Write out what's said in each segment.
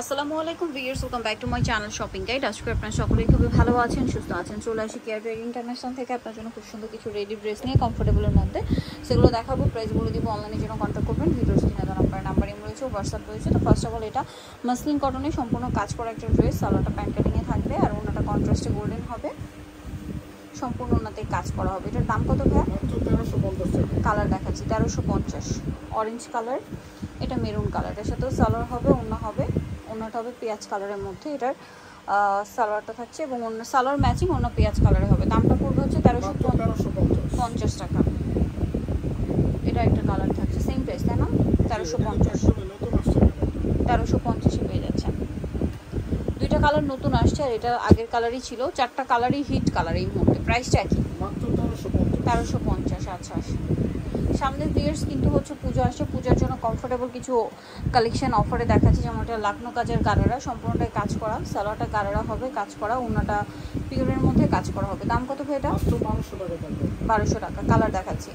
আসসালামু আলাইকুম viewers, welcome back to my channel shopping guide. আজকে আপনারা সকলেই খুবই ভালো আছেন, সুস্থ আছেন। চলে আসি কেয়ার ট্রেড ইন্টারন্যাশনাল থেকে আপনার জন্য খুব সুন্দর কিছু রেডি ড্রেস নিয়ে কমফোর্টেবলের মধ্যে সেগুলো দেখাবো। প্রাইস বলে দিব, অনলাইনের জন্য কন্ট্যাক্ট করবেন। ভিডিওর স্ক্রিনে দেওয়া নাম্বার রয়েছে, হোয়াটসঅ্যাপ রয়েছে। তো ফার্স্ট অফ অল এটা মাসলিন কটনে সম্পূর্ণ কাজ করা একটা ড্রেস। সালোয়ারটা প্যান্ট কাটিংয়ে থাকবে আর ওনাটা কন্ট্রাস্টে গোল্ডেন হবে, সম্পূর্ণ ওনাতে কাজ করা হবে। এটার দাম কত ভাই? কালার দেখাচ্ছি 1350, অরেঞ্জ কালার, এটা মেরুন কালার। এর সাথেও সালোয়ার হবে, ওড়না হবে, ওড়নাটা হবে পেঁয়াজ কালারের মধ্যে। এটার সালোয়ারটা থাকছে এবং অন্য সালোয়ার ম্যাচিং, অন্য পেঁয়াজ কালারে হবে। দামটা পড়বে হচ্ছে 1350 টাকা। এটা একটা কালার থাকছে, সেম প্রাইস তাই না? 1350 পেয়ে যাচ্ছেন। দুইটা কালার নতুন আসছে আর এটা আগের কালারই ছিল। চারটা কালারই হিট কালার এই মুহূর্তে। প্রাইসটা একই, 1350। আচ্ছা, সামনের ভিউয়ার্স কিন্তু হচ্ছে পুজো আসছে, পূজার জন্য কমফোর্টেবল কিছু কালেকশন অফারে দেখাচ্ছি। যেমন এটা লাকনো কাজের গারারা, সম্পূর্ণটাই কাজ করা। সালোয়ারটা গারারা হবে, কাজ করা। ওড়নাটা পিওরের মধ্যে কাজ করা হবে। দাম কত ভাই এটা? 1200 টাকা। কালার দেখাচ্ছি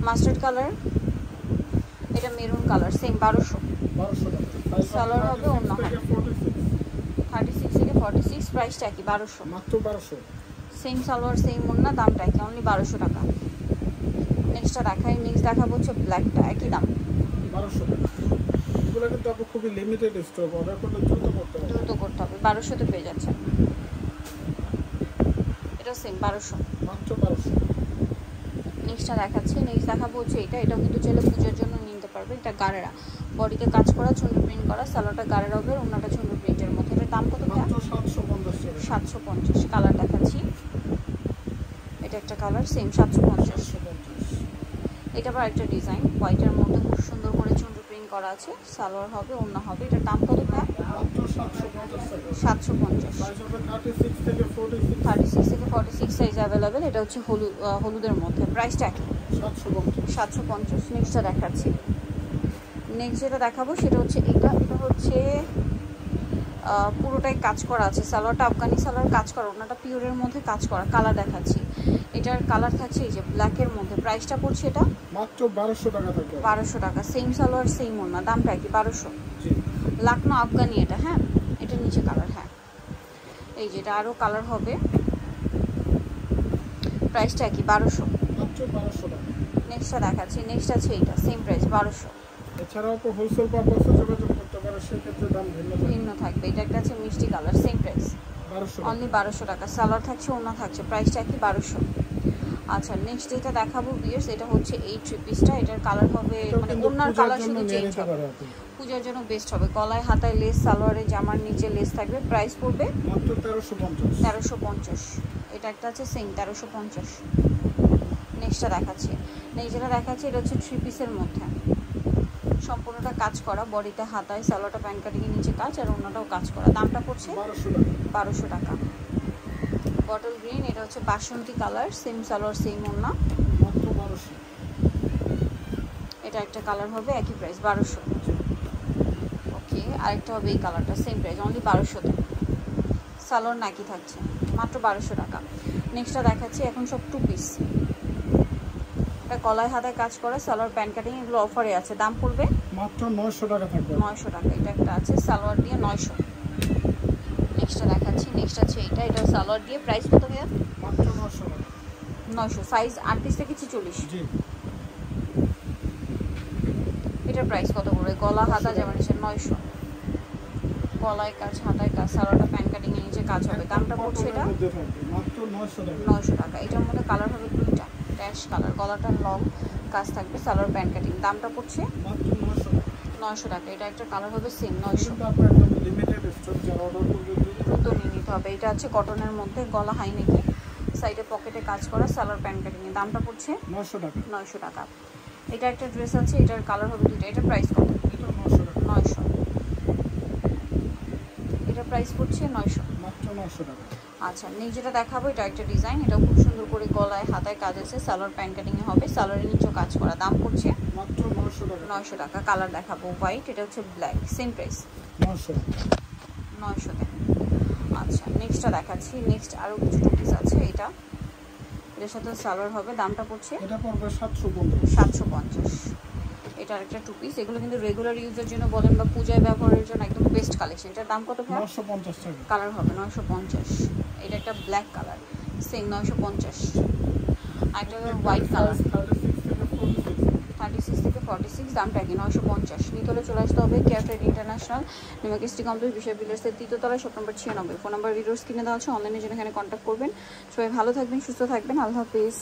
মাস্টার্ড কালার, এটা মেরুন কালার, সেম 1200 টাকা। সালোয়ার হবে, ওড়না হবে 36 থেকে 46। প্রাইসটা কি? 1200 মাত্র 1200। সেম সালোয়ার সেম ওড়না, দামটা কি? অনলি 1200 টাকা। নেক্সটটা দেখাই, নেক্সট দেখাবো হচ্ছে ব্ল্যাকটা, একই দাম 1200 টাকা। এগুলো কিন্তু আপনি খুবই লিমিটেড স্টক, অর্ডার করলে দ্রুত করতে হবে। 1200 তে পেয়ে যাচ্ছেন। এটা সেম 1200, মাত্র 1200। নেক্সটটা দেখাচ্ছি, নেক্সট দেখাবো হচ্ছে এটাও কিন্তু চলে পূজার জন্য নিতে পারবে। এটা গারেরা, বডিতে কাজ করা, চুন্ডু প্রিন্ট করা। সালোয়ারটা গারেরা হবে, ওড়নাটা চুন্ডু প্রিন্টের মধ্যে। এটার দাম কত? মাত্র 750 টাকা। 750। কালার দেখাচ্ছি, এটা একটা কালার, সেম 750। এটা আবার একটা ডিজাইন, হোয়াইটের মধ্যে খুব সুন্দর করে চুন্ডু প্রিন্ট করা আছে। সালোয়ার হবে, ওড়না হবে। এটার দাম কত ভাই? মাত্র 750 টাকা। 750। সাইজ হবে 36 থেকে 46। 36 থেকে 46 সাইজ অ্যাভেলেবেল। এটা হচ্ছে হলুদের মধ্যে। প্রাইসটা কি? 750। নেক্সটটা দেখাচ্ছি, নেক্সট যেটা দেখাবো সেটা হচ্ছে এটা হচ্ছে পুরোটাই কাজ করা আছে। সালোয়ারটা আফগানি সালোয়ার কাজ করা, ওনাটা পিওরের মধ্যে কাজ করা। কালার দেখাচ্ছি, এটার কালার থাকছে এই যে ব্ল্যাকের মধ্যে। প্রাইসটা পড়ছে এটা মাত্র 1200 টাকা থাকে। 1200 টাকা। সেম সালোয়ার সেম ওড়না, দামটা কি? 1200। জি, লাকনো আফগানি এটা। হ্যাঁ, এটা নিচে কালার। হ্যাঁ, এই যেটা আরও কালার হবে। প্রাইসটা কি? 1200, মাত্র 1200 টাকা। নেক্সটটা দেখাচ্ছি, নেক্সট আছে এইটা, সেম প্রাইস 1200। এছাড়াও তো হোলসেল পারপাসে যোগাযোগ করতে পারে, সেক্ষেত্রে দাম ভিন্ন থাকবে। এটা একটা আছে মিষ্টি কালার, সেম প্রাইস 1200 অনলি 1200 টাকা। সালোয়ার থাকছে, ওড়না থাকছে। প্রাইসটা কি? 1200। আচ্ছা, নেক্সট যেটা দেখাবো ভিউয়ার্স, এটা হচ্ছে এই থ্রি পিসটা। এটার কালার হবে মানে ওড়নার কালার শুধু চেঞ্জ হবে, পূজার জন্য বেস্ট হবে। গলায় হাতায় লেস, সালোয়ারে জামার নিচে লেস থাকবে। প্রাইস পড়বে মাত্র 1350। 1350। এটা একটা আছে সেম 1350। নেক্সটটা দেখাচ্ছি, নেক্সট যেটা দেখাচ্ছি এটা হচ্ছে থ্রি পিসের মধ্যে, সম্পূর্ণটা কাজ করা। বডিতে হাতায়, সালোয়ারটা প্যান্ট কাটিংয়ে নিচে কাজ আর ওড়নাটাও কাজ করা। দামটা পড়ছে 1200 টাকা। বটল গ্রিন, এটা হচ্ছে বাসন্তী কালার, সেম সালোয়ার সেম ওড়না, মাত্র 1200। এটা একটা কালার হবে, একই প্রাইস 1200। ওকে, আরেকটা হবে এই কালারটা, সেম প্রাইস অনলি 1200-তে। সালোয়ার নাকি থাকছে, মাত্র 1200 টাকা। নেক্সটটা দেখাচ্ছি, এখন সব টু পিস। এটা গলায় হাতায় কাজ করা, সালোয়ার প্যান্ট কাটিং, এগুলো অফারে আছে। দাম পড়বে মাত্র 900 টাকা থাকবে। 900 টাকা। এটা একটা আছে সালোয়ার দিয়ে 900। নেক্সটটা দেখাচ্ছি, নেক্সট আছে এটা সালোয়ার দিয়ে। প্রাইস কত ভাইয়া? মাত্র 900 টাকা। 900। সাইজ 38 থেকে 46। জি, এটার প্রাইস কত পড়বে? গলা হাতা যেমন নিচে 900, গলায় কাজ, হাতায় কাজ, সালোয়ারটা প্যান্ট কাটিং এর নিচে কাজ হবে। দামটা পড়ছে এটা মাত্র 900 টাকা। 900 টাকা। এটার মধ্যে কালার হবে দুইটা, ড্যাশ কালার, গলাটা লং কাজ থাকবে, সালোয়ার প্যান্ট কাটিং। দামটা পড়ছে মাত্র 900 টাকা। 900 টাকা। এটা একটা কালার হবে সেম 900। কিন্তু আপনার একদম লিমিটেড স্টক, যারা অর্ডার করবে দ্রুত নিয়ে নিতে হবে। এটা আছে কটনের মধ্যে, গলা হাই নেকে, সাইডে পকেটে কাজ করা, সালোয়ার প্যান্ট কাটিং। দামটা পড়ছে 900 টাকা। 900 টাকা। এটা একটা ড্রেস আছে, এটার কালার হবে দুইটা। এটা প্রাইস কত? এটা 900 টাকা। 900। এটা প্রাইস পড়ছে 900, মাত্র 900 টাকা। আচ্ছা, নেক্সট যেটা দেখাবো এটা একটা ডিজাইন, এটাও খুব সুন্দর করে গলায় হাতায় কাজ আছে, সালোয়ার প্যান্ট কাটিংয়ে হবে, সালোয়ারের নিচেও কাজ করা। দাম পড়ছে মাত্র 900 টাকা। 900 টাকা। কালার দেখাবো হোয়াইট, এটা হচ্ছে ব্ল্যাক, সেম প্রাইস 900। 900 টাকা। আচ্ছা, নেক্সটটা দেখাচ্ছি, নেক্সট আরও কিছু টু পিস আছে। এটার সাথে সালোয়ার হবে, দামটা পড়ছে এটা পড়বে 750। 750। এটা আরেকটা টু পিস। এগুলো কিন্তু রেগুলার ইউজের জন্য বলেন বা পূজায় ব্যবহারের জন্য একদম বেস্ট কালেকশন। এটার দাম কত ভাই? 950 টাকা। কালার হবে 950। এটা একটা ব্ল্যাক কালার, সেম 950। একটা হোয়াইট কালার 36 থেকে 46, দামটা কি 950। নিতে হলে চলে আসতে হবে care trade international, new market complex, বিশাল বিল্ডার্সের 3য় তলায়, shop number 96। Phone number videos কিনে দেওয়া আছে, অনলাইনে যেন এখানে কন্ট্যাক্ট করবেন। সবাই ভালো থাকবেন, সুস্থ থাকবেন, আল্লাহ হাফেজ।